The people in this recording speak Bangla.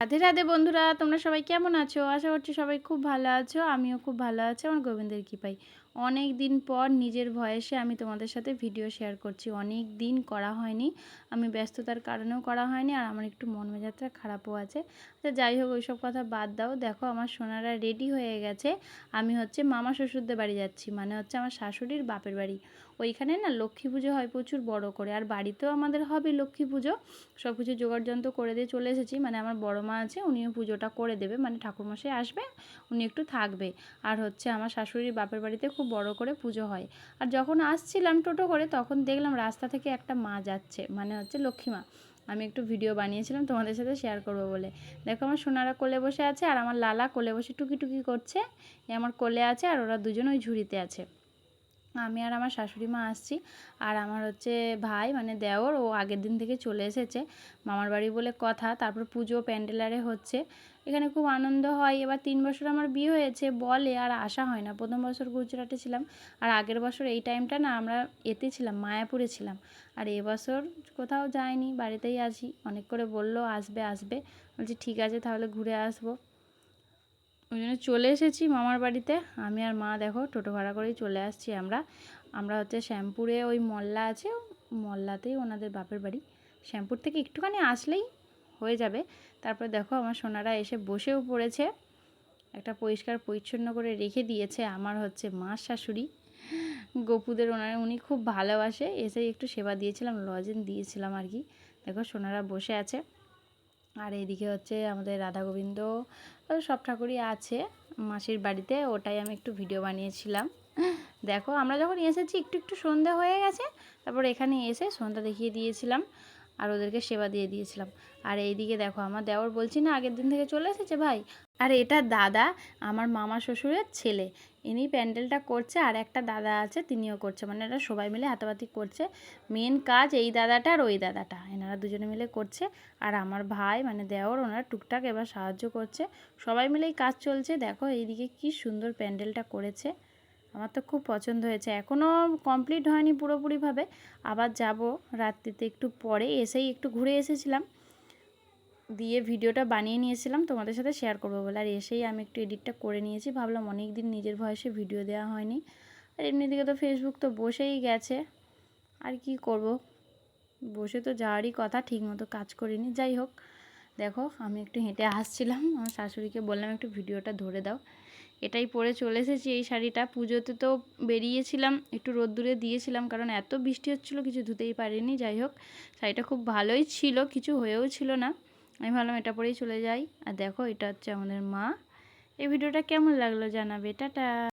রাধে রাধে বন্ধুরা, তোমরা সবাই কেমন আছো? আশা করছি সবাই খুব ভালো আছো। আমিও খুব ভালো আছি আমার গোবিন্দের কৃপায়। অনেক দিন পর নিজের ভয়েসে আমি তোমাদের সাথে ভিডিও শেয়ার করছি। অনেক দিন করা হয়নি, আমি ব্যস্ততার কারণেও করা হয়নি, আর আমার একটু মন মেজাজটা খারাপও আছে। তো যাই হোক, ওইসব কথা বাদ দাও। দেখো আমার সোনারা রেডি হয়ে গেছে। আমি মামা শ্বশুরদের বাড়ি যাচ্ছি, মানে আমার শাশুড়ির বাপের বাড়ি। ওইখানে না লক্ষ্মী পুজো হয় প্রচুর বড় করে, আর বাড়িতেও আমাদের হবে লক্ষ্মী পুজো। সব কিছু জোগাড়যন্ত্র করে দিয়ে চলে এসেছি। মানে আমার বড় মা আছে, উনিও পুজোটা করে দেবে, মানে ঠাকুরমশাই আসবে, উনি একটু থাকবে। আর আমার শাশুড়ির বাপের বাড়িতে খুব বড় করে পুজো হয়। আর যখন আসছিলাম টোটো করে, তখন দেখলাম রাস্তা থেকে একটা মা যাচ্ছে, মানে লক্ষ্মী মা। আমি একটু ভিডিও বানিয়েছিলাম তোমাদের সাথে শেয়ার করবো বলে। দেখো আমার সোনারা কোলে বসে আছে, আর আমার লালা কোলে বসে টুকি টুকি করছে। আমার কোলে আছে, আর ওরা দুজন ওই ঝুড়িতে আছে। আমি আর আমার শাশুড়ি মা আসছি। আর আমার ভাই, মানে দেওর, ও আগের দিন থেকে চলে এসেছে মামার বাড়ি বলে কথা। তারপর পুজো প্যান্ডেলারে হচ্ছে, এখানে খুব আনন্দ হয়। এবার 3 বছর আমার বিয়ে হয়েছে বলে, আর আসা হয় না। প্রথম বছর গুজরাটে ছিলাম, আর আগের বছর এই টাইমটা না আমরা এতে ছিলাম, মায়াপুরে ছিলাম। আর এবছর কোথাও যাইনি, বাড়িতেই আছি। অনেক করে বললো আসবে আসবে, বলছি ঠিক আছে তাহলে ঘুরে আসবো। ওই জন্য চলে এসেছি মামার বাড়িতে। আমি আর মা দেখো টোটো ভাড়া করেই চলে আসছি। আমরা আমরা শ্যামপুরে ওই মল্লা আছে, মল্লাতেই ওনাদের বাপের বাড়ি। শ্যামপুর থেকে একটুখানি আসলেই হয়ে যাবে। তারপর দেখো আমার সোনারা এসে বসেও পড়েছে, একটা পরিষ্কার পরিচ্ছন্ন করে রেখে দিয়েছে। আমার মা শাশুড়ি গপুদের, উনি খুব ভালোবাসে। এসে একটু সেবা দিয়েছিলাম, লজেন দিয়েছিলাম আর কি। দেখো সোনারা বসে আছে। আর এইদিকে আমাদের রাধা গোবিন্দ, সব ঠাকুরই আছে মাসির বাড়িতে। ওটাই আমি একটু ভিডিও বানিয়েছিলাম। দেখো আমরা যখন এসেছি একটু একটু সন্ধ্যা হয়ে গেছে, তারপর এখানে এসে সন্ধ্যা দেখিয়ে দিয়েছিলাম, আর ওদেরকে সেবা দিয়ে দিয়েছিলাম। আর এইদিকে দেখো আমার দেওর, বলছি না আগের দিন থেকে চলে এসেছে ভাই। আর এটা দাদা, আমার মামা শ্বশুরের ছেলে। ইনি প্যান্ডেলটা করছে, আর একটা দাদা আছে তিনিও করছে, মানে এরা সবাই মিলে হাতাপাতি করছে। মেন কাজ এই দাদাটা আর ওই দাদাটা, এনারা দুজনে মিলে করছে। আর আমার ভাই, মানে দেওর, ওনারা টুকটাক এবার সাহায্য করছে। সবাই মিলেই কাজ চলছে। দেখো এইদিকে কি সুন্দর প্যান্ডেলটা করেছে, আমার তো খুব পছন্দ হয়েছে। এখনও কমপ্লিট হয়নি পুরোপুরিভাবে, আবার যাব রাত্রিতে একটু পরে। এসেই একটু ঘুরে এসেছিলাম, দিয়ে ভিডিওটা বানিয়ে নিয়েছিলাম তোমাদের সাথে শেয়ার করবো বলে। আর এসেই আমি একটু এডিটটা করে নিয়েছি, ভাবলাম অনেক দিন নিজের ভয়েসে ভিডিও দেওয়া হয়নি। আর এমনিদিকে তো ফেসবুক তো বসেই গেছে, আর কি করব, বসে তো যাওয়ারই কথা, ঠিকমতো কাজ করিনি। যাই হোক, দেখো আমি একটু হেঁটে আসছিলাম, আমার শাশুড়িকে বললাম একটু ভিডিওটা ধরে দাও। এটাই পরে চলে এসেছি, এই শাড়িটা। পুজোতে তো বেরিয়েছিলাম, একটু রোদ্দুরে দিয়েছিলাম, কারণ এত বৃষ্টি হচ্ছিলো কিছু ধুতেই পারিনি। যাই হোক, শাড়িটা খুব ভালোই ছিল, কিছু হয়েও ছিল না। আমি ভাবলাম এটা পরেই চলে যাই। আর দেখো এটা আমাদের মা। এই ভিডিওটা কেমন লাগলো জানাবে। টাটা।